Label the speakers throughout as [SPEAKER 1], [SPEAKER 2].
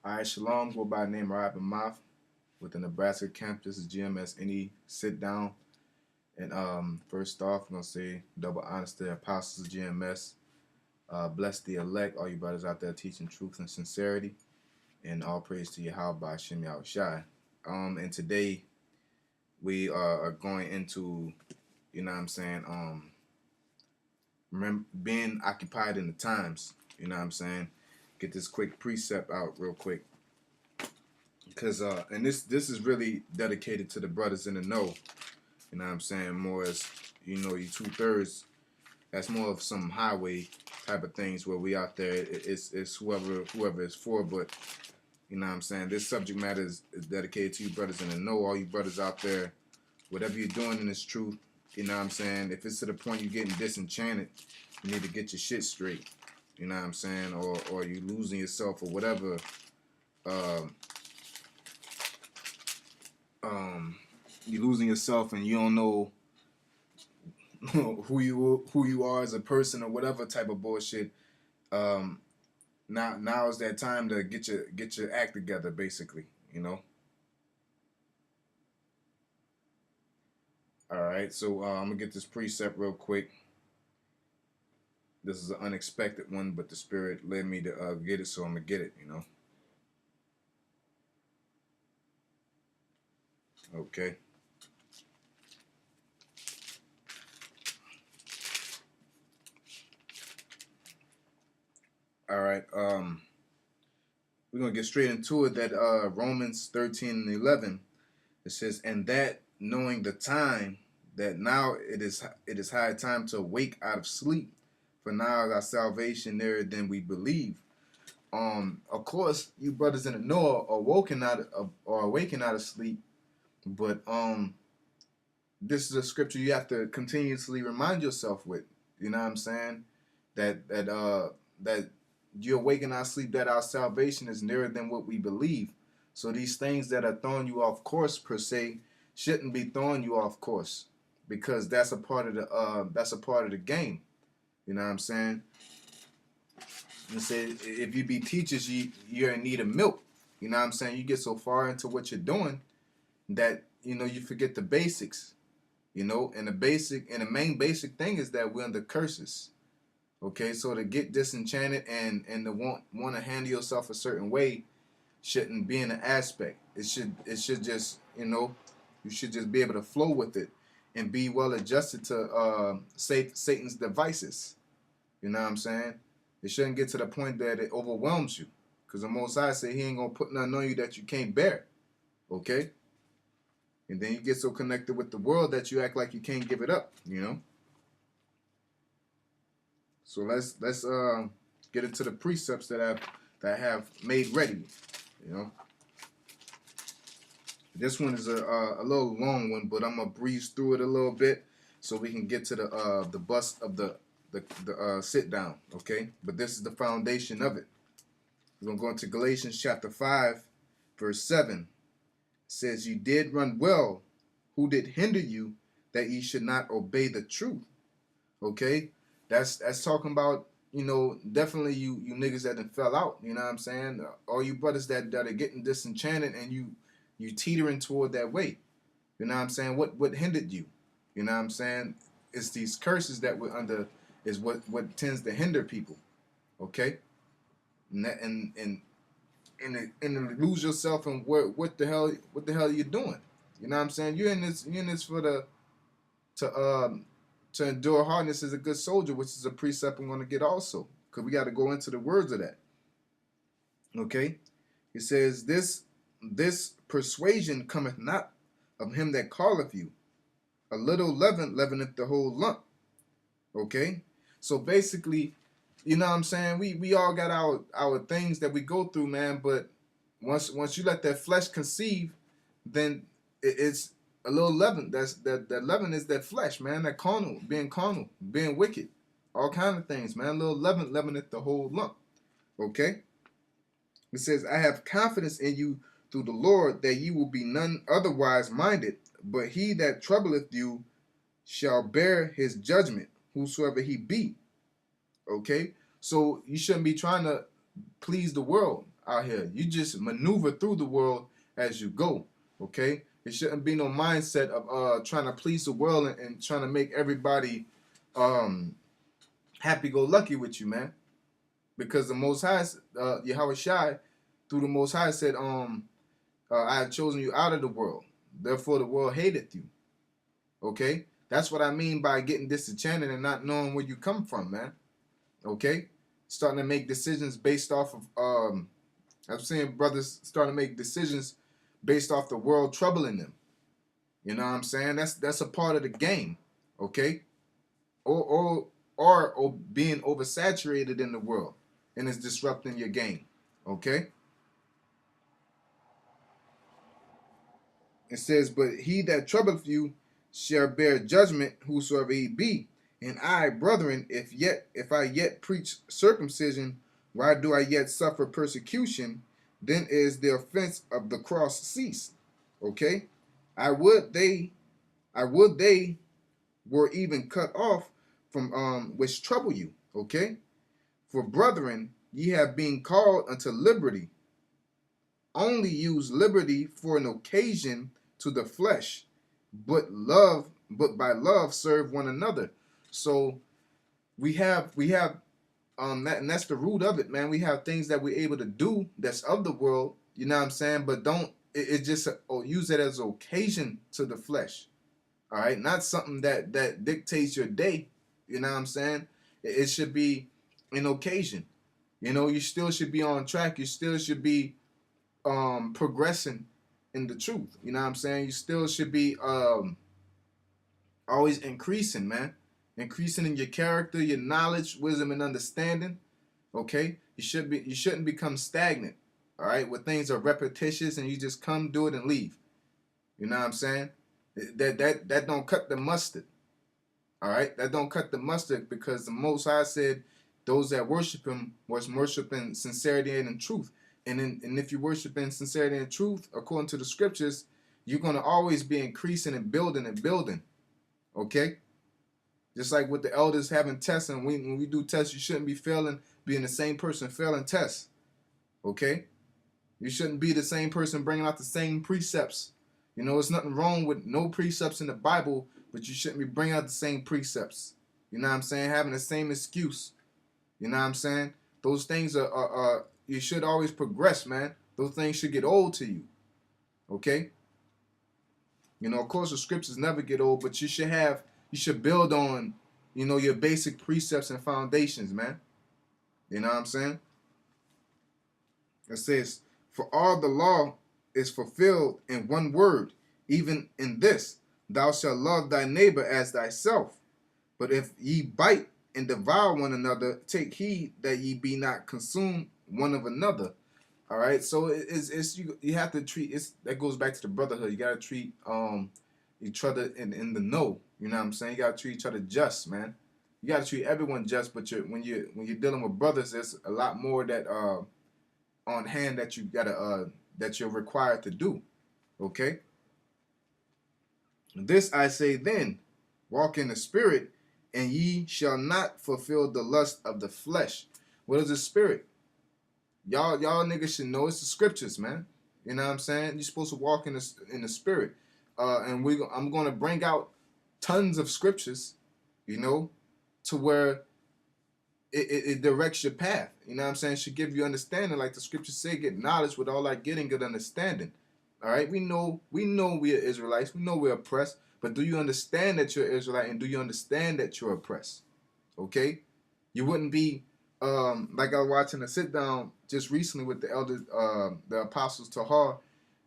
[SPEAKER 1] All right, Shalom, go by the name Rob Moth with the Nebraska camp. This is GMS. Any sit down. And first off, I'm going to say double honors to the apostles of GMS. Bless the elect, all you brothers out there teaching truth and sincerity. And all praise to Yahweh by Shem Yahushai. And today we are going into, you know what I'm saying, being occupied in the times. You know what I'm saying? Get this quick precept out real quick. Because and this is really dedicated to the brothers in the know. You know what I'm saying? More as, you 2/3. That's more of some highway type of things where we out there. It's whoever is for. But you know what I'm saying? This subject matter is dedicated to you brothers in the know. All you brothers out there, whatever you're doing in this truth. You know what I'm saying? If it's to the point you're getting disenchanted, you need to get your shit straight. You know what I'm saying? Or you losing yourself or whatever. You're losing yourself and you don't know who you are as a person or whatever type of bullshit. Now is that time to get your act together, basically. All right, so I'm gonna get this precept real quick. This is an unexpected one, but the Spirit led me to get it, so I'm gonna get it. Okay. All right. We're gonna get straight into it. That Romans 13 and 11. It says, "And that knowing the time, that now it is high time to awake out of sleep, for now is our salvation nearer than we believe." Of course, you brothers in the know are awakened out of sleep, but this is a scripture you have to continuously remind yourself with. You know what I'm saying? That you awaken our sleep, that our salvation is nearer than what we believe. So these things that are throwing you off course per se shouldn't be throwing you off course, because that's a part of the game. You know what I'm saying? And say if you be teachers, you're in need of milk. You know what I'm saying? You get so far into what you're doing that you forget the basics. And the main basic thing is that we're under curses. Okay, so to get disenchanted and to want to handle yourself a certain way shouldn't be in an aspect. It should just you should just be able to flow with it and be well adjusted to Satan's devices. You know what I'm saying? It shouldn't get to the point that it overwhelms you, because the Most High say He ain't gonna put nothing on you that you can't bear. Okay, and then you get so connected with the world that you act like you can't give it up. So let's get into the precepts that I have made ready. This one is a little long one, but I'm gonna breeze through it a little bit so we can get to the bust of the sit down. Okay, but this is the foundation of it. We're gonna go into Galatians chapter 5, verse 7. It says, "You did run well. Who did hinder you that ye should not obey the truth?" Okay, that's talking about definitely you niggas that done fell out. You know what I'm saying? All you brothers that are getting disenchanted and you teetering toward that way. You know what I'm saying? What hindered you? You know what I'm saying? It's these curses that we're under is what tends to hinder people. Okay, and lose yourself and what the hell are you doing? You know what I'm saying? You're in this for to endure hardness as a good soldier, which is a precept I'm going to get also, because we got to go into the words of that. Okay, it says this persuasion cometh not of him that calleth you. A little leaven leaveneth the whole lump. Okay, so basically, you know what I'm saying? We all got our things that we go through, man. But once you let that flesh conceive, then it's a little leaven. That leaven is that flesh, man. That carnal, being wicked, all kind of things, man. A little leaven leaveneth the whole lump. Okay. It says, "I have confidence in you through the Lord that ye will be none otherwise minded, but he that troubleth you shall bear his judgment, whosoever he be." Okay, so you shouldn't be trying to please the world. out here. You just maneuver through the world as you go. Okay? It shouldn't be no mindset of trying to please the world and trying to make everybody happy go lucky with you, man. Because the Most High, Yahweh Shai, through the Most High said, I have chosen you out of the world. Therefore, the world hateth you. Okay? That's what I mean by getting disenchanted and not knowing where you come from, man. Okay? Starting to make decisions based off of, I'm saying brothers starting to make decisions based off the world troubling them. You know what I'm saying? That's a part of the game. Okay? Or being oversaturated in the world and it's disrupting your game. Okay? It says, but he that troubleth you shall bear judgment, whosoever he be. And I, brethren, if I yet preach circumcision, why do I yet suffer persecution? Then is the offense of the cross ceased. Okay? I would they were even cut off from which trouble you. Okay? For brethren, ye have been called unto liberty. Only use liberty for an occasion to the flesh, but by love serve one another. So we have that, and that's the root of it, man. We have things that we're able to do that's of the world, you know what I'm saying, but don't it just use it as an occasion to the flesh. All right, not something that dictates your day, you know what I'm saying. It should be an occasion. You know, you still should be on track. You still should be progressing in the truth. You know what I'm saying? You still should be always increasing, man. Increasing in your character, your knowledge, wisdom, and understanding. Okay? You shouldn't become stagnant. All right, where things are repetitious and you just come, do it, and leave. You know what I'm saying? That don't cut the mustard. All right, that don't cut the mustard, because the Most High said those that worship Him was worshiping sincerity and in truth. And if you worship in sincerity and truth, according to the scriptures, you're going to always be increasing and building and building. Okay? Just like with the elders having tests, and when we do tests, you shouldn't be being the same person failing tests. Okay? You shouldn't be the same person bringing out the same precepts. You know, there's nothing wrong with no precepts in the Bible, but you shouldn't be bringing out the same precepts. You know what I'm saying? Having the same excuse. You know what I'm saying? Those things are you should always progress, man. Those things should get old to you. Okay? You know, of course the scriptures never get old, but you should build on, you know, your basic precepts and foundations, man. You know what I'm saying? It says, for all the law is fulfilled in one word, even in this, thou shalt love thy neighbor as thyself. But if ye bite and devour one another, take heed that ye be not consumed one of another. All right, so it's you have to treat that goes back to the brotherhood. You gotta treat each other in the know. You know what I'm saying? You gotta treat each other just, man. You gotta treat everyone just, but when you're dealing with brothers, there's a lot more that on hand that you gotta that you're required to do. Okay. This I say then, walk in the spirit, and ye shall not fulfill the lust of the flesh. What is the spirit? Y'all niggas should know it's the scriptures, man. You know what I'm saying? You're supposed to walk in the spirit. And I'm going to bring out tons of scriptures, you know, to where it directs your path. You know what I'm saying? It should give you understanding, like the scriptures say, get knowledge with all that getting good understanding. All right? We know we are Israelites. We know we're oppressed. But do you understand that you're Israelite, and do you understand that you're oppressed? Okay? You wouldn't be like I was watching a sit down just recently with the elders, the apostles Tahar,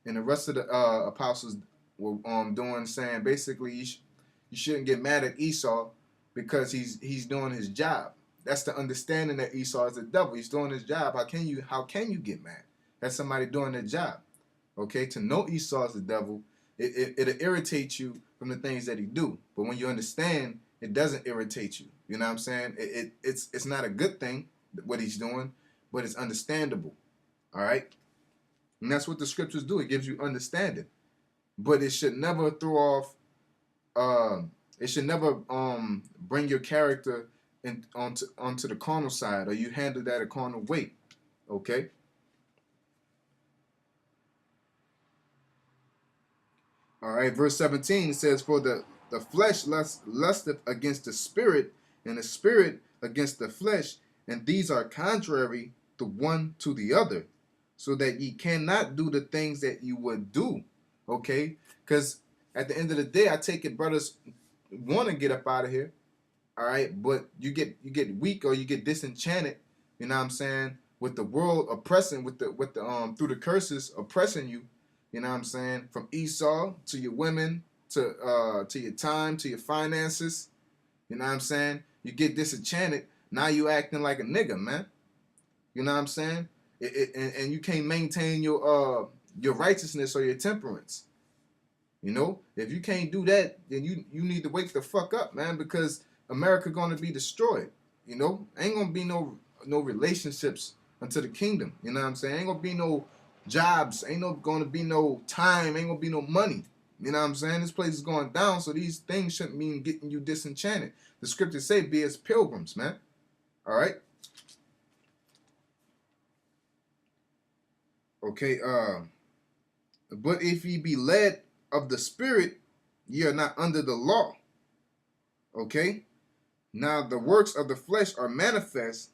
[SPEAKER 1] and the rest of the apostles were saying basically you shouldn't get mad at Esau because he's doing his job. That's the understanding that Esau is the devil. He's doing his job. How can you get mad? That's somebody doing their job. Okay, to know Esau is the devil, it'll irritate you from the things that he do. But when you understand, it doesn't irritate you. You know what I'm saying? It's not a good thing what he's doing, but it's understandable. All right, and that's what the scriptures do. It gives you understanding, but it should never throw off. It should never bring your character onto the carnal side, or you handle that a carnal way. Okay. All right, verse 17 says, "For the flesh lusteth against the spirit, and the spirit against the flesh, and these are contrary the one to the other, so that ye cannot do the things that you would do." Okay, because at the end of the day, I take it brothers want to get up out of here. All right, but you get weak or you get disenchanted. You know what I'm saying? With the world oppressing, with the through the curses oppressing you. You know what I'm saying? From Esau to your women to your time to your finances. You know what I'm saying? You get disenchanted. Now you acting like a nigga, man. You know what I'm saying? And you can't maintain your righteousness or your temperance. You know, if you can't do that, then you need to wake the fuck up, man, because America gonna be destroyed. You know, ain't gonna be no relationships unto the kingdom. You know what I'm saying? Ain't gonna be no jobs. Ain't gonna be no time. Ain't gonna be no money. You know what I'm saying? This place is going down, so these things shouldn't mean getting you disenchanted. The scriptures say, "Be as pilgrims," man. All right. Okay. But if ye be led of the Spirit, ye are not under the law. Okay. Now the works of the flesh are manifest,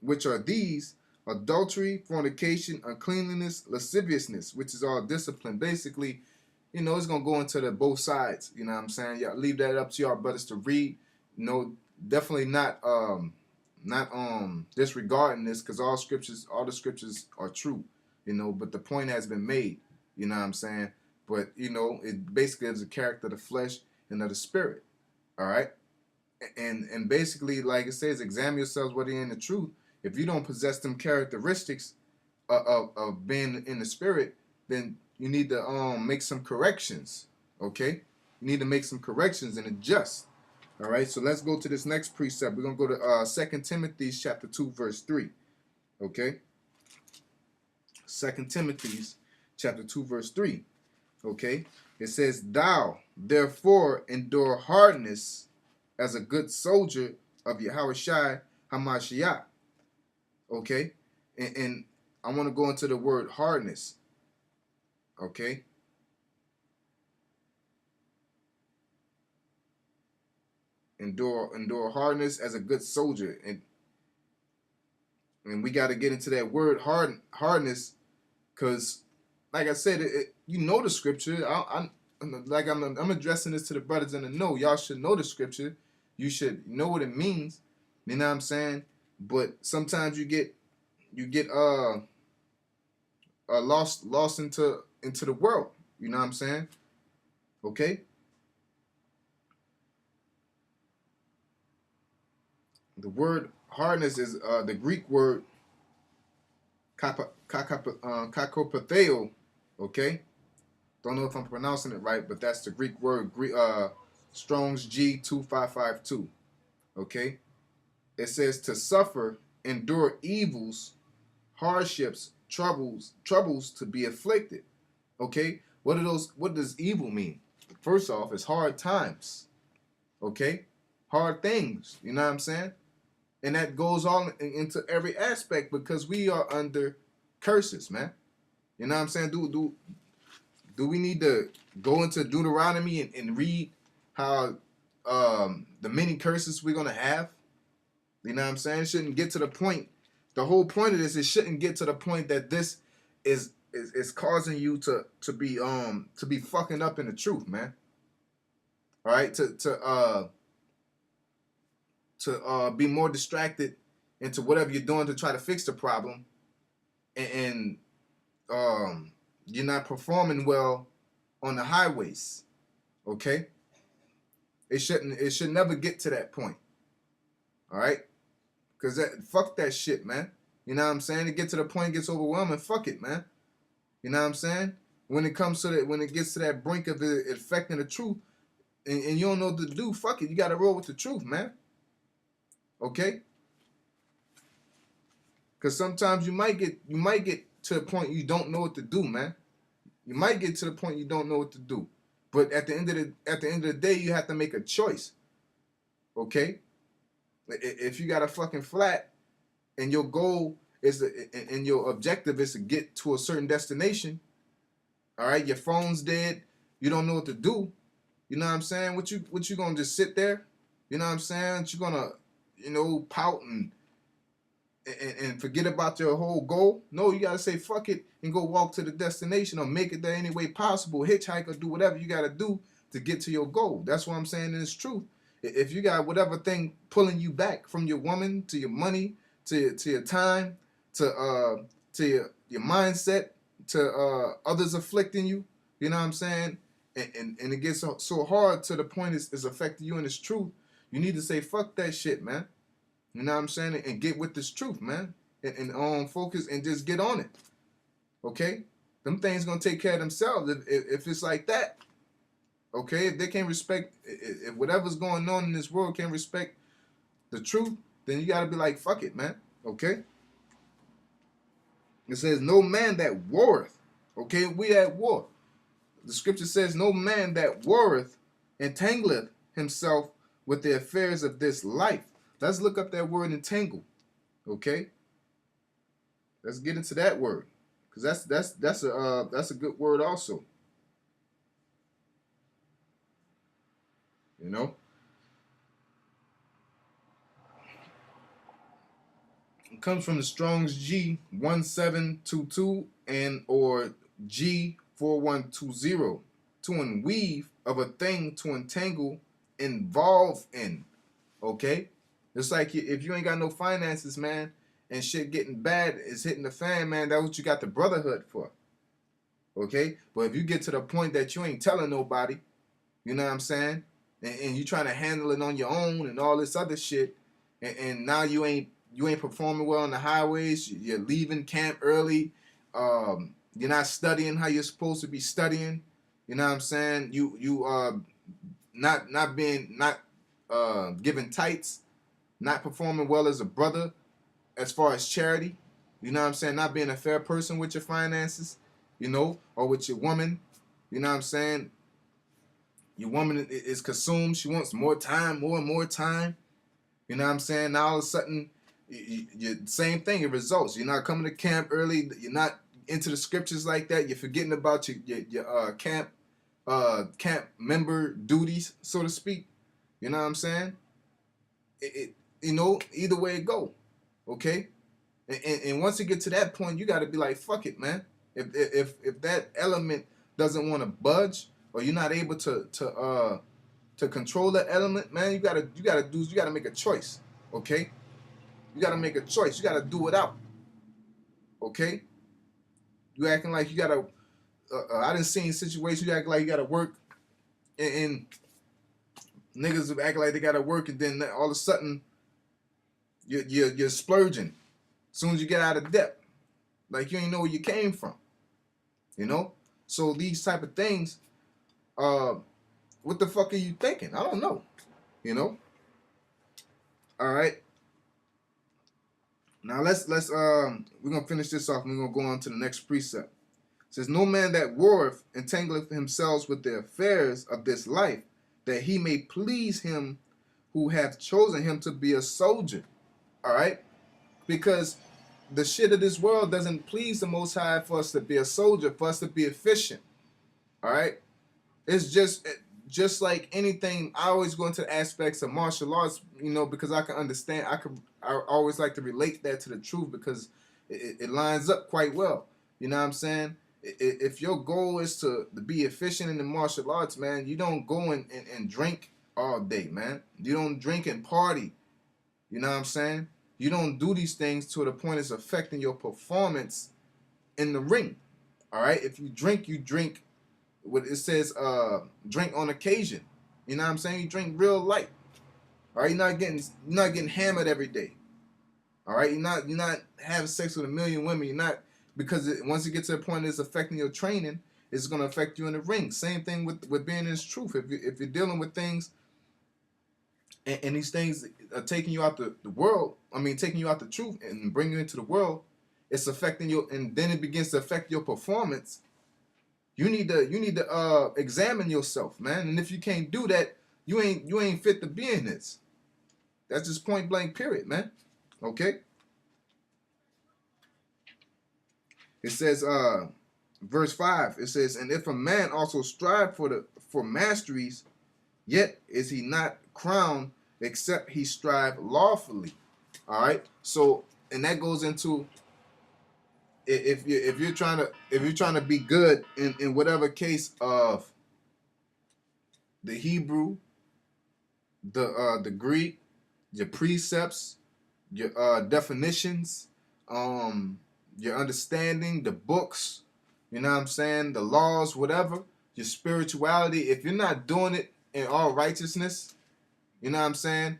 [SPEAKER 1] which are these: adultery, fornication, uncleanliness, lasciviousness, which is all discipline. Basically, you know, it's gonna go into the both sides. You know what I'm saying? Y'all leave that up to y'all brothers to read. You know, definitely not disregarding this, because all the scriptures are true. You know, but the point has been made. You know what I'm saying? But you know, it basically is a character of the flesh and of the spirit. All right. And basically, like it says, examine yourselves whether you're in the truth. If you don't possess them characteristics of being in the spirit, then you need to make some corrections. Okay, you need to make some corrections and adjust. All right, so let's go to this next precept. We're gonna go to 2 Timothy chapter 2 verse 3. Okay, 2 Timothy chapter 2 verse 3. Okay, it says, "Thou therefore endure hardness as a good soldier of Yahushua Hamashiach." Okay, and I want to go into the word hardness. Okay, endure hardness as a good soldier, and we got to get into that word hardness, because like I said, you know the scripture. I'm addressing this to the brothers in the know. Y'all should know the scripture. You should know what it means. You know what I'm saying? But sometimes you get lost into the world. You know what I'm saying? Okay. The word hardness is the Greek word kakopatheo. Okay. Don't know if I'm pronouncing it right, but that's the Greek word. Strong's G2552. Okay. It says to suffer, endure evils, hardships, troubles to be afflicted. Okay. What are those? What does evil mean? First off, it's hard times. Okay. Hard things. You know what I'm saying? And that goes on into every aspect, because we are under curses, man. You know what I'm saying? Do we need to go into Deuteronomy and read how the many curses we're gonna have? You know what I'm saying? It shouldn't get to the point. The whole point of this, it shouldn't get to the point that this is causing you to be fucking up in the truth, man. All right, to be more distracted into whatever you're doing to try to fix the problem, and you're not performing well on the highways. Okay, it should never get to that point. All right, because fuck that shit, man. You know what I'm saying? It gets to the point, it gets overwhelming. Fuck it, man. You know what I'm saying? When it comes to that, when it gets to that brink of it affecting the truth, and you don't know what to do, fuck it. You got to roll with the truth, man. Okay? Because sometimes you might get to a point you don't know what to do, man. You might get to the point you don't know what to do. But at the end of the day, you have to make a choice. Okay? If you got a fucking flat and your goal is and your objective is to get to a certain destination, all right, your phone's dead, You don't know what to do. You know what I'm saying? What you gonna just sit there? You know what I'm saying? You gonna, pout and forget about your whole goal? No, you gotta say fuck it and go walk to the destination or make it there any way possible. Hitchhike or do whatever you gotta do to get to your goal. That's what I'm saying, and it's truth. If you got whatever thing pulling you back from your woman to your money to your time to your mindset to others afflicting you, you know what I'm saying? And it gets so hard to the point it's affecting you and it's truth. You need to say fuck that shit, man. You know what I'm saying? And get with this truth, man. And focus and just get on it. Okay? Them things gonna take care of themselves if it's like that. Okay? If they can't respect, if whatever's going on in this world can't respect the truth, then you gotta be like, fuck it, man. Okay? It says, no man that warreth. Okay? We at war. The scripture says, no man that warreth entangleth himself with the affairs of this life. Let's look up that word entangle. Okay? Let's get into that word. Because that's a good word also. You know? It comes from the Strong's G 1722 and or G 4120. To unweave of a thing to entangle, involve in. Okay? It's like if you ain't got no finances, man, and shit getting bad is hitting the fan, man, that's what you got the brotherhood for. Okay? But if you get to the point that you ain't telling nobody, you know what I'm saying? And you trying to handle it on your own and all this other shit, and now you ain't performing well on the highways, you're leaving camp early, you're not studying how you're supposed to be studying, you know what I'm saying? You not giving tights, not performing well as a brother as far as charity, you know what I'm saying? Not being a fair person with your finances, or with your woman, you know what I'm saying? Your woman is consumed. She wants more time, more and more time. You know what I'm saying? Now all of a sudden, same thing. It results. You're not coming to camp early. You're not into the scriptures like that. You're forgetting about your camp member duties, so to speak. You know what I'm saying? Either way it go. Okay? And once you get to that point, you got to be like, fuck it, man. If that element doesn't want to budge, or you're not able to control that element, man, you gotta make a choice. Okay? You gotta make a choice. You gotta do it out. Okay? You acting like you gotta I done seen situations you act like you gotta work and niggas act like they gotta work, and then all of a sudden you're splurging as soon as you get out of debt. Like you ain't know where you came from. So these type of things, what the fuck are you thinking? I don't know. All right. Now we're gonna finish this off and we're gonna go on to the next precept. It says, no man that warreth entangleth himself with the affairs of this life, that he may please him who hath chosen him to be a soldier. All right? Because the shit of this world doesn't please the Most High for us to be a soldier, for us to be efficient. All right? It's just like anything. I always go into aspects of martial arts, because I can understand. I always like to relate that to the truth because it lines up quite well. You know what I'm saying? If your goal is to be efficient in the martial arts, man, you don't go and drink all day, man. You don't drink and party. You know what I'm saying? You don't do these things to the point it's affecting your performance in the ring. All right? If you drink, what it says, drink on occasion. You know what I'm saying? You drink real light. All right? You're not getting hammered every day. All right? You're not having sex with a million women. You're not, because once you get to the point it's affecting your training, it's going to affect you in the ring. Same thing with being in this truth. If you're dealing with things and these things are taking you out the world, taking you out the truth and bringing you into the world, it's affecting you, and then it begins to affect your performance. You need to examine yourself, man. And if you can't do that, you ain't fit to be in this. That's just point blank period, man. Okay? It says, verse 5, it says, and if a man also strive for masteries, yet is he not crowned except he strive lawfully. All right. So, and that goes into, if you're trying to be good in whatever case of the Hebrew, the Greek, your precepts, your definitions, your understanding, the books, you know what I'm saying, the laws, whatever, your spirituality. If you're not doing it in all righteousness, you know what I'm saying,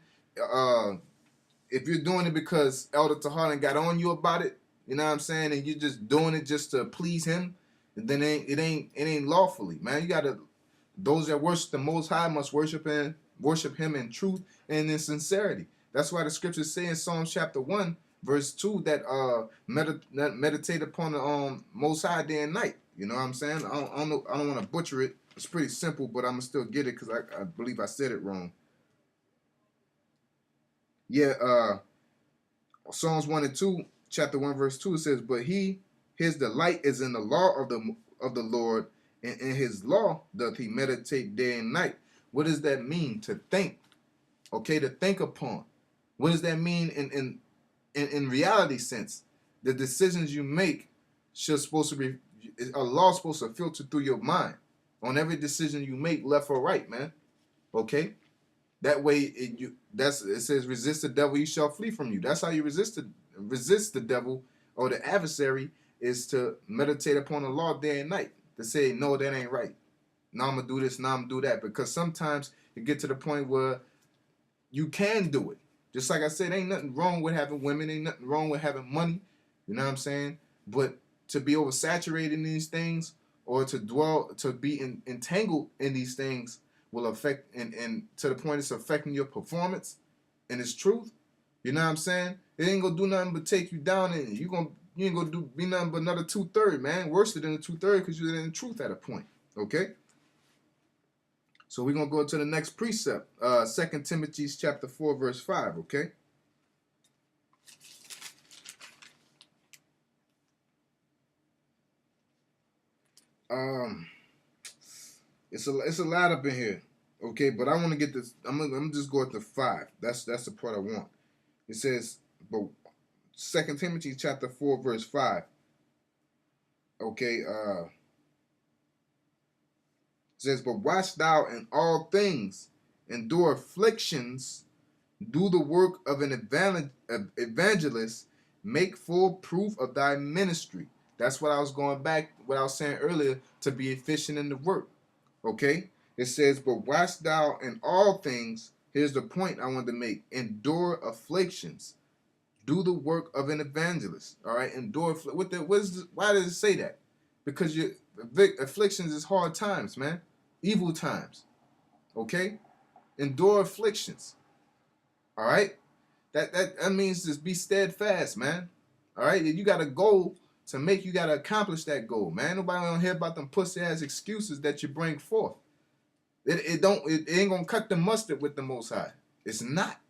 [SPEAKER 1] if you're doing it because Elder Tahanan got on you about it, you know what I'm saying, and you're just doing it just to please him, then it ain't lawfully, man. You gotta, those that worship the Most High must worship him in truth and in sincerity. That's why the scriptures say in Psalms chapter 1, verse 2, that meditate upon the Most High day and night. You know what I'm saying? I don't want to butcher it. It's pretty simple, but I'm gonna still get it because I believe I said it wrong. Yeah, Psalms 1 and 2, chapter 1, verse 2, it says, but his delight is in the law of the Lord, and in his law doth he meditate day and night. What does that mean? To think. Okay, to think upon. What does that mean in reality sense? The decisions you make should supposed to be, a law supposed to filter through your mind on every decision you make, left or right, man. Okay? That way, it says, resist the devil, he shall flee from you. That's how you resist the devil or the adversary, is to meditate upon the law day and night. To say, no, that ain't right. Now I'm gonna do this. Now I'm gonna do that. Because sometimes you get to the point where you can do it. Just like I said, ain't nothing wrong with having women. Ain't nothing wrong with having money. You know what I'm saying? But to be oversaturated in these things, or to be entangled in these things, will affect, and to the point it's affecting your performance and its truth. You know what I'm saying? It ain't gonna do nothing but take you down, and you ain't gonna be nothing but another 2/3, man. Worse than the 2/3, because you're in the truth at a point. Okay. So we're gonna go to the next precept, 2 Timothy chapter 4, verse 5. Okay. It's a lot up in here. Okay, but I want to get this. I'm gonna just go at the 5. That's the part I want. It says, but 2 Timothy chapter 4, verse 5. Okay, it says, but watch thou in all things, endure afflictions, do the work of an evangelist, make full proof of thy ministry. That's what I was going back, what I was saying earlier, to be efficient in the work. Okay? It says, but watch thou in all things. Here's the point I wanted to make. Endure afflictions. Do the work of an evangelist. All right? Endure. Why does it say that? Because afflictions is hard times, man. Evil times. Okay? Endure afflictions. All right? That means just be steadfast, man. All right? You got a goal to make, you got to accomplish that goal, man. Nobody don't hear about them pussy ass excuses that you bring forth. It ain't gonna cut the mustard with the Most High. It's not.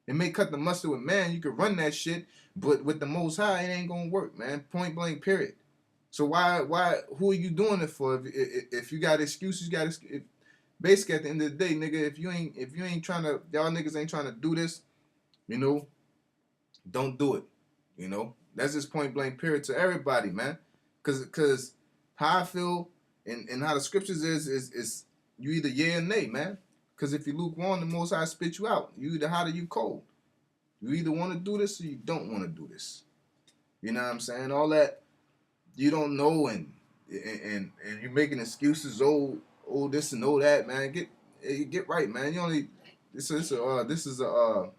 [SPEAKER 1] It may cut the mustard with man. You can run that shit, but with the Most High, it ain't gonna work, man. Point blank, period. So why? Who are you doing it for? If you got excuses, you got basically at the end of the day, nigga. If you ain't trying to, y'all niggas ain't trying to do this, you know, don't do it. You know, that's just point blank, period, to everybody, man. Cause how I feel and how the scriptures is you either yea or nay, man. Because if you lukewarm, the Most High spit you out. You either hot or you cold. You either want to do this or you don't want to do this. You know what I'm saying? All that you don't know, and you're making excuses. Oh this and oh that, man. Get right, man. You only this is a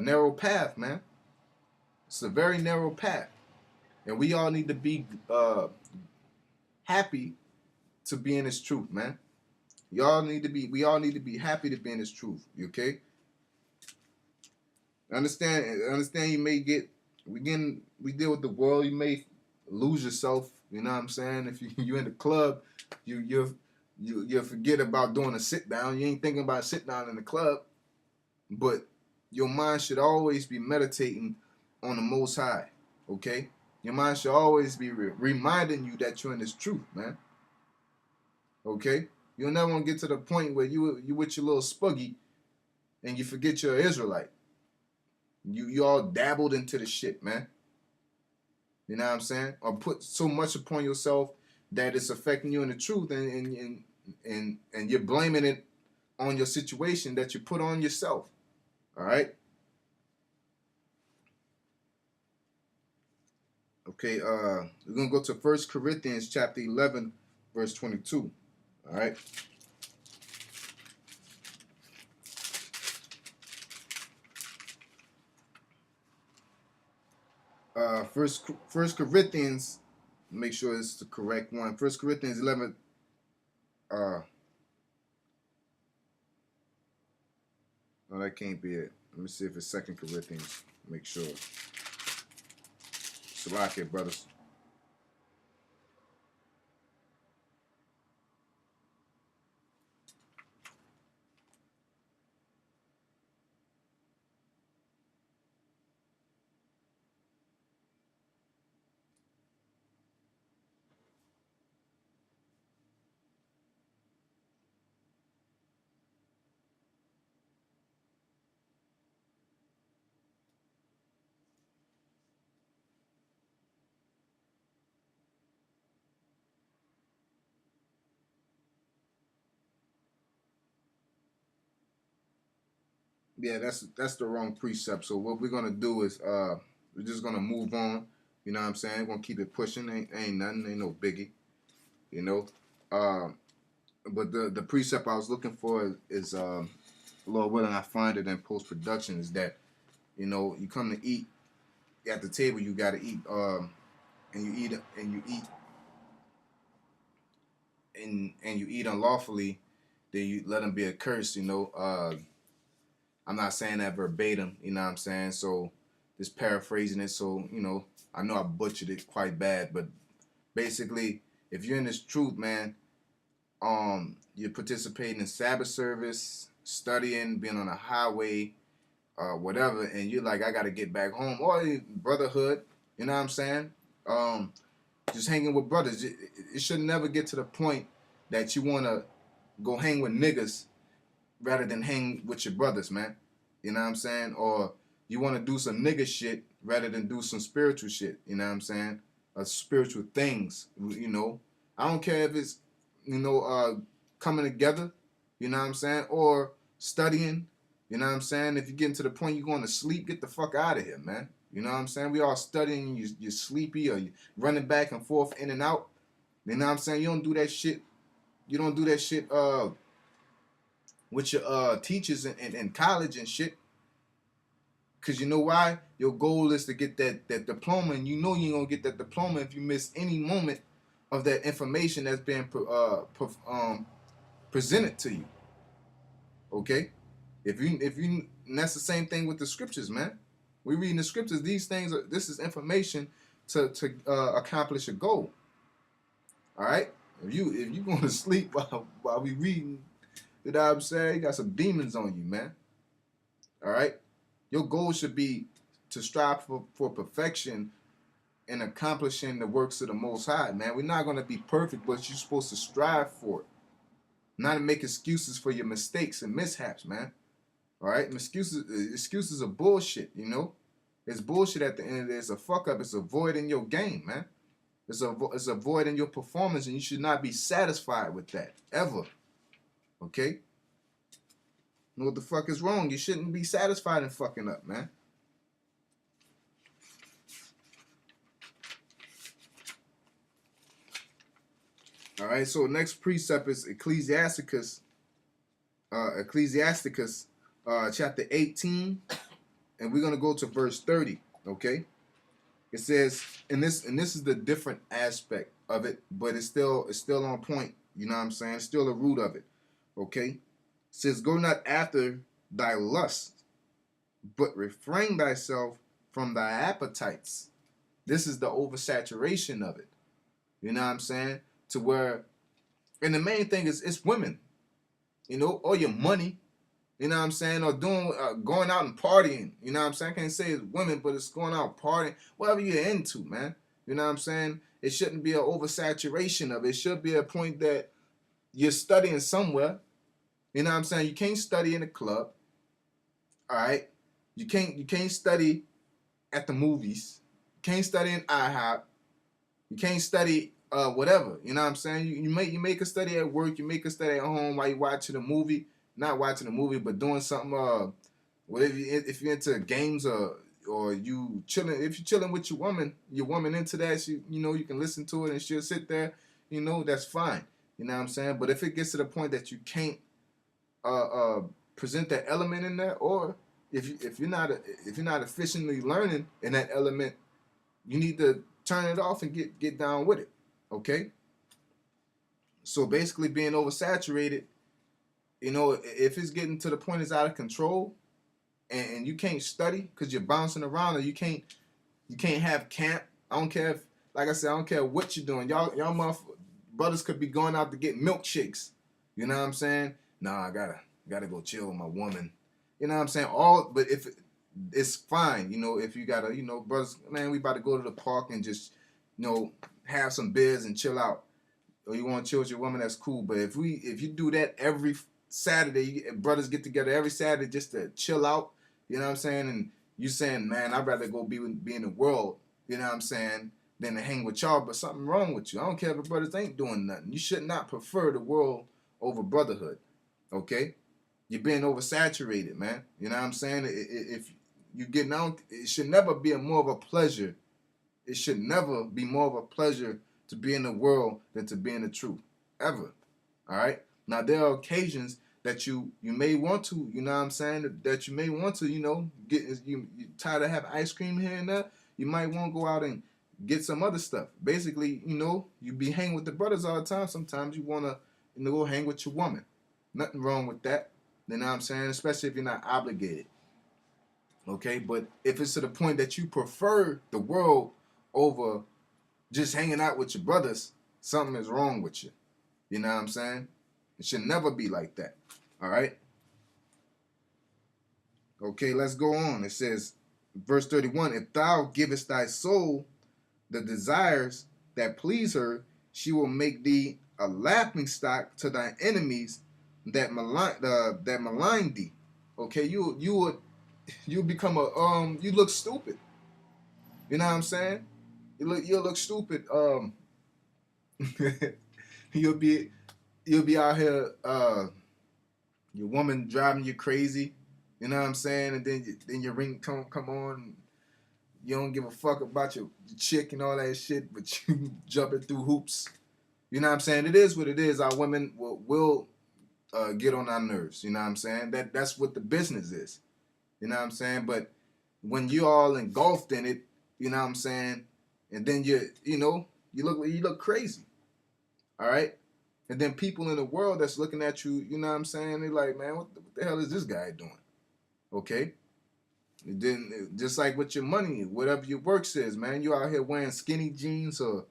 [SPEAKER 1] narrow path, man. It's a very narrow path, and we all need to be happy to be in this truth, man. We all need to be happy to be in this truth. Okay? Understand you may we deal with the world, you may lose yourself, you know what I'm saying? If you in the club, you forget about doing a sit down. You ain't thinking about sit down in the club, but your mind should always be meditating on the Most High. Okay? Your mind should always be reminding you that you're in this truth, man. Okay? You'll never want to get to the point where you with your little spuggy and you forget you're an Israelite. You all dabbled into the shit, man. You know what I'm saying? Or put so much upon yourself that it's affecting you in the truth, and you're blaming it on your situation that you put on yourself. All right. Okay. We're gonna go to 1 Corinthians chapter 11, verse 22. All right. First Corinthians. Make sure it's the correct one. 1 Corinthians 11. No, that can't be it. Let me see if it's 2 Corinthians. Make sure. Salakia, brothers. Yeah, that's the wrong precept. So what we're gonna do is we're just gonna move on. You know what I'm saying? We're gonna keep it pushing. Ain't nothing, ain't no biggie. You know. But the precept I was looking for is Lord willing I find it in post production, is that, you know, you come to eat at the table, you gotta eat and you eat unlawfully, then you let them be a curse, you know. I'm not saying that verbatim, you know what I'm saying? So just paraphrasing it. So, you know, I know I butchered it quite bad, but basically, if you're in this truth, man, you're participating in Sabbath service, studying, being on a highway, whatever, and you're like, I gotta get back home, or brotherhood, you know what I'm saying? Just hanging with brothers. It should never get to the point that you wanna go hang with niggas rather than hang with your brothers, man. You know what I'm saying? Or you want to do some nigga shit rather than do some spiritual shit. You know what I'm saying? Spiritual things. You know, I don't care if it's, you know, coming together. You know what I'm saying? Or studying. You know what I'm saying? If you get to the point you're going to sleep, get the fuck out of here, man. You know what I'm saying? We all studying. You're sleepy, or you're running back and forth, in and out. You know what I'm saying? You don't do that shit. You don't do that shit. With your teachers in college and shit. Because you know why? Your goal is to get that diploma, and you know you ain't going to get that diploma if you miss any moment of that information that's being presented to you. Okay? If you, and that's the same thing with the scriptures, man. We reading the scriptures. These things, this is information to accomplish a goal. All right? If you going to sleep while we reading, you know what I'm saying? You got some demons on you, man. All right? Your goal should be to strive for perfection in accomplishing the works of the Most High, man. We're not going to be perfect, but you're supposed to strive for it. Not to make excuses for your mistakes and mishaps, man. All right? And excuses are bullshit, you know? It's bullshit at the end of the day. It's a fuck up. It's a void in your game, man. It's a void in your performance, and you should not be satisfied with that, ever. Okay? Know what the fuck is wrong? You shouldn't be satisfied in fucking up, man. All right, so next precept is Ecclesiasticus chapter 18, and we're gonna go to verse 30. Okay, it says, and this is the different aspect of it, but it's still on point. You know what I'm saying? It's still the root of it. Okay, it says, go not after thy lust, but refrain thyself from thy appetites. This is the oversaturation of it. You know what I'm saying? To where, and the main thing is, it's women. You know, or your money. You know what I'm saying? Or doing, going out and partying. You know what I'm saying? I can't say it's women, but it's going out partying. Whatever you're into, man. You know what I'm saying? It shouldn't be an oversaturation of it. It should be a point that you're studying somewhere. You know what I'm saying? You can't study in a club. All right. You can't study at the movies. You can't study in IHOP. You can't study whatever. You know what I'm saying? You make a study at work. You make a study at home while you watching a movie. Not watching a movie, but doing something. Whatever. If you're into games or you chilling. If you're chilling with your woman into that. You can listen to it and she'll sit there. That's fine. You know what I'm saying? But if it gets to the point that you can't uh, uh, present that element in there, or if you're not efficiently learning in that element, you need to turn it off and get down with it. Okay. So basically, being oversaturated, if it's getting to the point it's out of control, and you can't study because you're bouncing around, or you can't have camp. I don't care if, like I said, I don't care what you're doing. Y'all brothers could be going out to get milkshakes. You know what I'm saying? Nah, I gotta go chill with my woman. You know what I'm saying? But if it's fine, if you gotta, brothers, man, we about to go to the park and just, have some beers and chill out. Or you want to chill with your woman, that's cool. But if you do that every Saturday, brothers get together every Saturday just to chill out. You know what I'm saying? And you saying, man, I'd rather go be in the world. You know what I'm saying? Than to hang with y'all. But something wrong with you. I don't care if brothers ain't doing nothing. You should not prefer the world over brotherhood. Okay? You're being oversaturated, man. You know what I'm saying? If you getting out, it should never be more of a pleasure. It should never be more of a pleasure to be in the world than to be in the truth. Ever. All right? Now, there are occasions that you may want to, you know what I'm saying, that you may want to, get you tired of having ice cream here and there. You might want to go out and get some other stuff. Basically, you be hanging with the brothers all the time. Sometimes you want to, go hang with your woman. Nothing wrong with that. You know what I'm saying? Especially if you're not obligated. Okay? But if it's to the point that you prefer the world over just hanging out with your brothers, something is wrong with you. You know what I'm saying? It should never be like that. All right? Okay, let's go on. It says, verse 31, if thou givest thy soul the desires that please her, she will make thee a laughing stock to thy enemies that malign thee. Okay, you become you look stupid. You know what I'm saying? You'll look stupid. You'll be out here. Your woman driving you crazy. You know what I'm saying? And then your ringtone come on. You don't give a fuck about your chick and all that shit, but you jumping through hoops. You know what I'm saying? It is what it is. Our women will get on our nerves. You know what I'm saying? That's what the business is. You know what I'm saying? But when you all engulfed in it, you know what I'm saying? And then you look crazy. All right? And then people in the world that's looking at you, you know what I'm saying? They're like, man, what the hell is this guy doing? Okay? And then just like with your money, whatever your work says, man, you out here wearing skinny jeans, or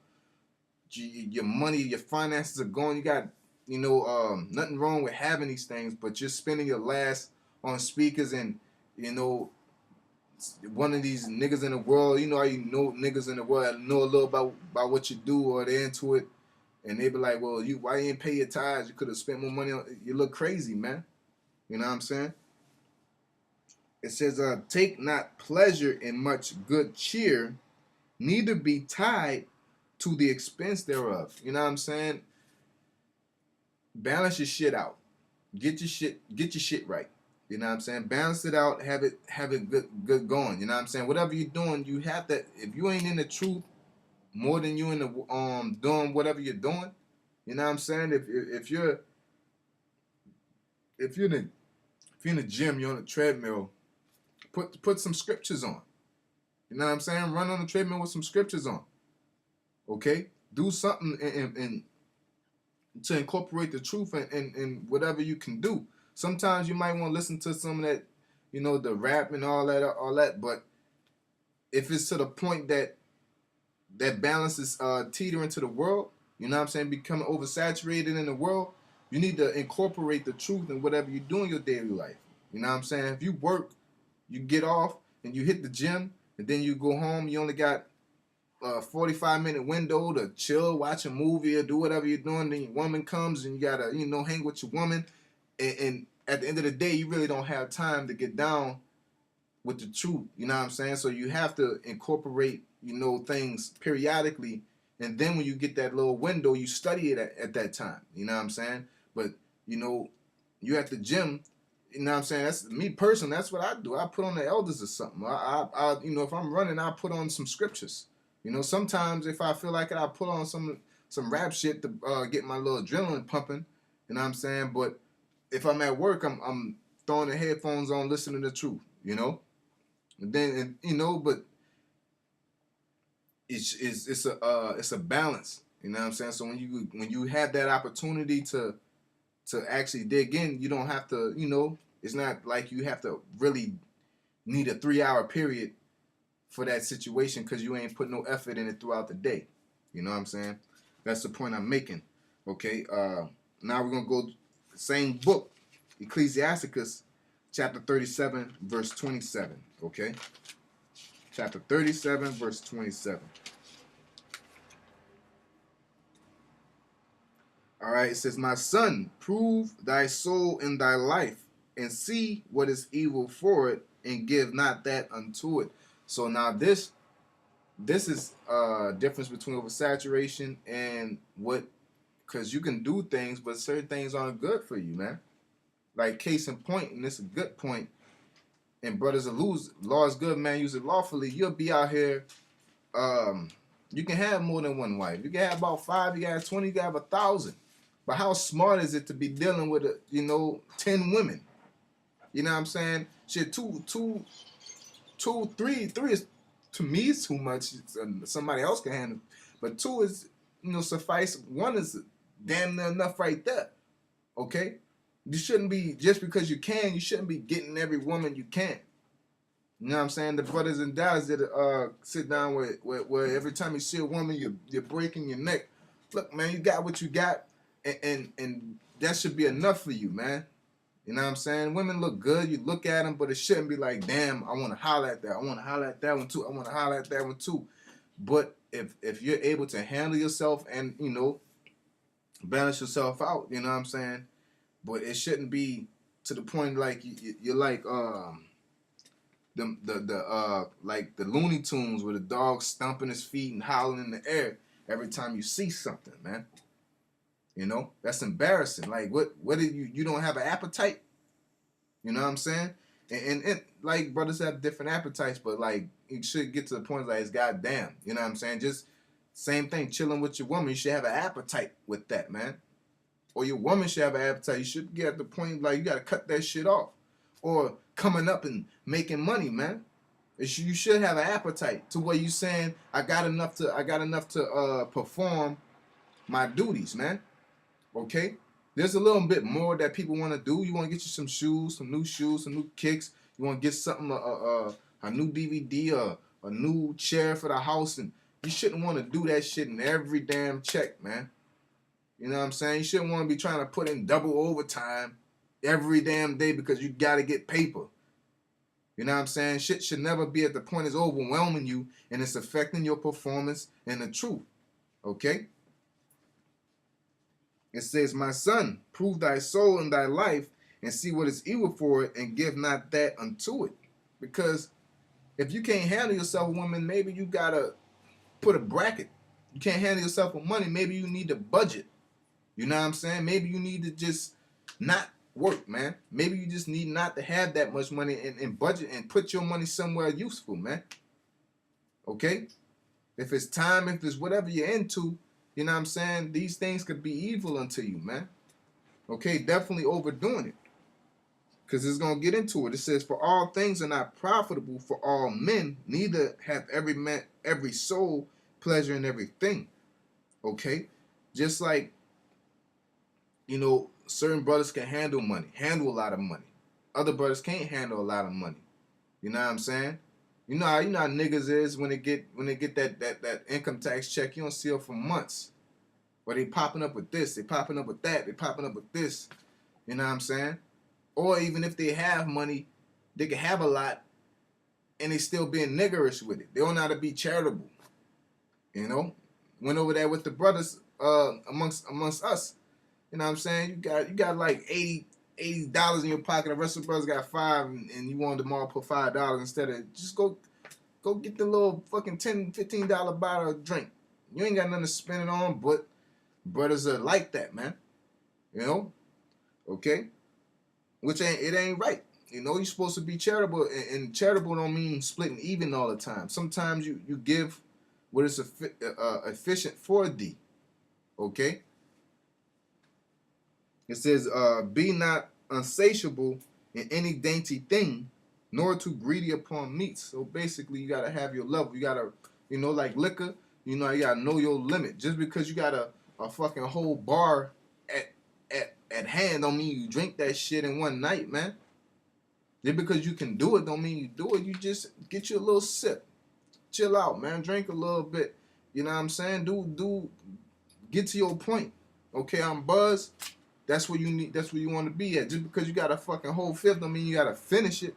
[SPEAKER 1] your money, your finances are going. You got, nothing wrong with having these things, but you're spending your last on speakers and, one of these niggas in the world, how niggas in the world know a little about what you do, or they're into it, and they be like, well, why you didn't pay your tithes? You could have spent more money on it. You look crazy, man. You know what I'm saying? It says, take not pleasure in much good cheer, neither be tied to the expense thereof. You know what I'm saying? Balance your shit out. Get your shit right. You know what I'm saying? Balance it out, have it good going. You know what I'm saying? Whatever you're doing, you have to, if you ain't in the truth more than you in the doing whatever you're doing, you know what I'm saying? If you're in the gym, you're on the treadmill, put some scriptures on. You know what I'm saying? Run on the treadmill with some scriptures on. Okay? Do something and to incorporate the truth and whatever you can do. Sometimes you might want to listen to some of that, the rap and all that. But if it's to the point that balance is teetering to the world, you know what I'm saying, becoming oversaturated in the world, you need to incorporate the truth in whatever you do in your daily life. You know what I'm saying? If you work, you get off and you hit the gym, and then you go home, you only got a 45-minute window to chill, watch a movie, or do whatever you're doing. Then your woman comes and you gotta, hang with your woman. And at the end of the day, you really don't have time to get down with the truth. You know what I'm saying? So you have to incorporate, things periodically. And then when you get that little window, you study it at that time. You know what I'm saying? But, you at the gym, you know what I'm saying? That's me personally. That's what I do. I put on the elders or something. If I'm running, I put on some scriptures. Sometimes if I feel like it, I put on some rap shit to get my little adrenaline pumping. You know what I'm saying? But if I'm at work, I'm throwing the headphones on, listening to the truth. And then but it's a balance. You know what I'm saying? So when you have that opportunity to actually dig in, you don't have to. It's not like you have to really need a 3-hour period for that situation because you ain't put no effort in it throughout the day. You know what I'm saying? That's the point I'm making. Okay. Now we're gonna go same book, Ecclesiasticus, chapter 37, verse 27. Okay. Chapter 37, verse 27. All right. It says, "My son, prove thy soul in thy life, and see what is evil for it, and give not that unto it." So now this is difference between oversaturation and what, because you can do things, but certain things aren't good for you, man. Like case in point, and this is a good point. And brothers will lose. Law is good, man. Use it lawfully. You'll be out here. You can have more than one wife. You can have about 5. You can have 20. You can have 1,000. But how smart is it to be dealing with 10 women? You know what I'm saying? Shit, three is, to me, is too much. Somebody else can handle. But 2 is, suffice. 1 is damn near enough right there. Okay? You shouldn't be, just because you can, you shouldn't be getting every woman you can. You know what I'm saying? The brothers in Dallas did sit down where every time you see a woman, you're breaking your neck. Look, man, you got what you got, and that should be enough for you, man. You know what I'm saying? Women look good. You look at them, but it shouldn't be like, damn, I want to holler at that. I want to holler at that one too. I want to holler at that one too. But if you're able to handle yourself and, balance yourself out, you know what I'm saying? But it shouldn't be to the point like you're like like the Looney Tunes where the dog stomping his feet and howling in the air every time you see something, man. That's embarrassing. Like what did you don't have an appetite? You know what I'm saying? And like brothers have different appetites, but like you should get to the point like it's goddamn. You know what I'm saying? Just same thing, chilling with your woman. You should have an appetite with that, man. Or your woman should have an appetite. You should get at the point like you gotta cut that shit off. Or coming up and making money, man. You should have an appetite to where you saying I got enough to perform my duties, man. Okay? There's a little bit more that people want to do. You want to get you some shoes, some new kicks. You want to get something, a new DVD, or a new chair for the house, and you shouldn't want to do that shit in every damn check, man. You know what I'm saying? You shouldn't want to be trying to put in double overtime every damn day because you got to get paper. You know what I'm saying? Shit should never be at the point it's overwhelming you and it's affecting your performance and the truth. Okay? It says, "My son, prove thy soul in thy life and see what is evil for it and give not that unto it." Because if you can't handle yourself, woman, maybe you got to put a bracket. You can't handle yourself with money. Maybe you need to budget. You know what I'm saying? Maybe you need to just not work, man. Maybe you just need not to have that much money and budget and put your money somewhere useful, man. Okay? If it's time, if it's whatever you're into, you know what I'm saying? These things could be evil unto you, man. Okay? Definitely overdoing it. Because it's going to get into it. It says, "For all things are not profitable for all men, neither have every soul pleasure in everything." Okay? Just like, certain brothers can handle a lot of money. Other brothers can't handle a lot of money. You know what I'm saying? You know how niggas is when they get that income tax check. You don't see them for months. But they popping up with this, they popping up with that, they popping up with this. You know what I'm saying? Or even if they have money, they can have a lot and they still being niggerish with it. They don't know how to be charitable. You know, went over there with the brothers amongst us. You know what I'm saying? You got like $80 in your pocket. The rest of the brothers got five, and you wanted them all put $5 instead of just go get the little fucking $10, $15 bottle of drink. You ain't got nothing to spend it on, but brothers are like that, man. You know, okay? Which ain't right. You know, you're supposed to be charitable, and charitable don't mean splitting even all the time. Sometimes you give what is efficient for thee. Okay. It says, "Be not unsatiable in any dainty thing, nor too greedy upon meats." So basically, you gotta have your level. You gotta, like liquor. You gotta know your limit. Just because you got a fucking whole bar at hand, don't mean you drink that shit in one night, man. Just because you can do it, don't mean you do it. You just get you a little sip, chill out, man. Drink a little bit. You know what I'm saying? Get to your point. Okay, I'm buzzed. That's where you need. That's where you want to be at. Just because you got a fucking whole fifth, don't mean you gotta finish it.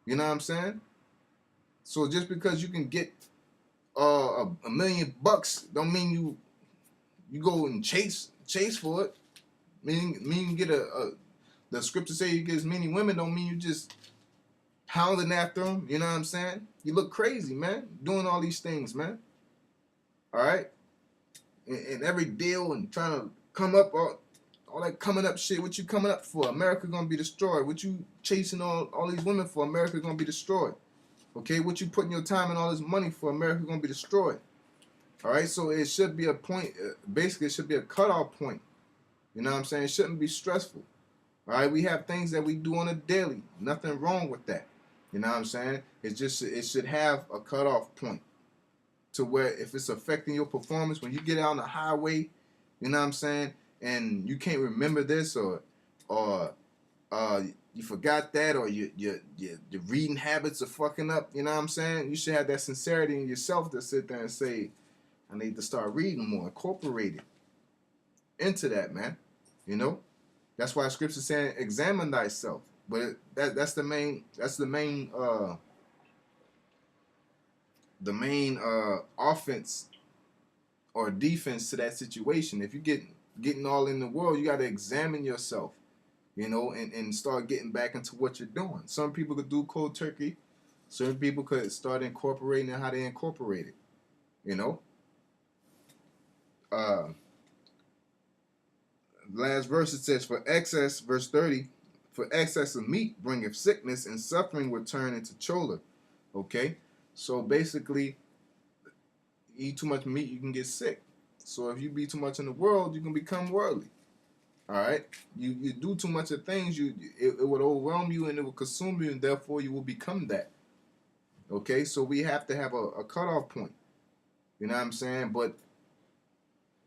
[SPEAKER 1] You know what I'm saying? So just because you can get a $1,000,000, don't mean you go and chase for it. Mean you get the scripture say you get as many women, don't mean you just hounding after them. You know what I'm saying? You look crazy, man, doing all these things, man. All right, and every deal and trying to come up all that coming up shit. What you coming up for? America gonna be destroyed. What you chasing all these women for? America gonna be destroyed. Okay, what you putting your time and all this money for? America gonna be destroyed. All right, so it should be a point. Basically, it should be a cutoff point. You know what I'm saying? It shouldn't be stressful. All right, we have things that we do on a daily. Nothing wrong with that. You know what I'm saying? It should have a cutoff point to where if it's affecting your performance when you get out on the highway, you know what I'm saying, and you can't remember this or you forgot that, or your reading habits are fucking up. You know what I'm saying? You should have that sincerity in yourself to sit there and say, I need to start reading more, incorporate it into that, man. You know, that's why Scripture's saying, examine thyself. But that's the main offense or defense to that situation. If you getting all in the world, you got to examine yourself, and start getting back into what you're doing. Some people could do cold turkey. Certain people could start incorporating how they incorporate it. You know. Last verse, it says, for excess, verse 30, for excess of meat bringeth sickness, and suffering will turn into choler. Okay? So basically, eat too much meat, you can get sick. So if you be too much in the world, you can become worldly. All right? You do too much of things, it would overwhelm you and it will consume you, and therefore you will become that. Okay? So we have to have a cutoff point. You know what I'm saying? But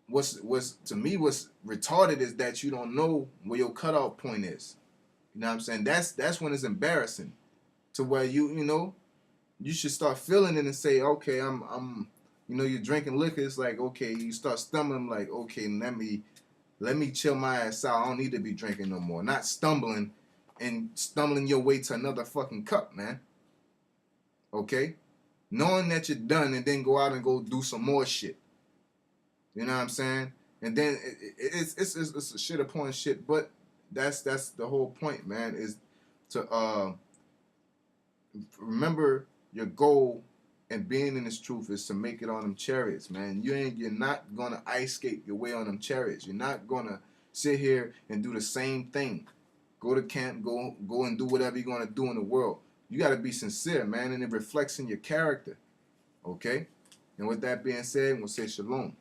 [SPEAKER 1] what's to me what's retarded is that you don't know where your cutoff point is. You know what I'm saying? That's when it's embarrassing. To where you should start feeling it and say, okay, I'm you're drinking liquor. It's like, okay, you start stumbling, like, okay, let me chill my ass out. I don't need to be drinking no more. Not stumbling your way to another fucking cup, man. Okay? Knowing that you're done, and then go out and go do some more shit. You know what I'm saying? And then it's a shit upon shit, but that's the whole point, man, is to remember your goal, and being in this truth is to make it on them chariots, man. You're not gonna ice skate your way on them chariots. You're not gonna sit here and do the same thing. Go to camp, go and do whatever you're gonna do in the world. You gotta be sincere, man, and it reflects in your character. Okay? And with that being said, we'll say shalom.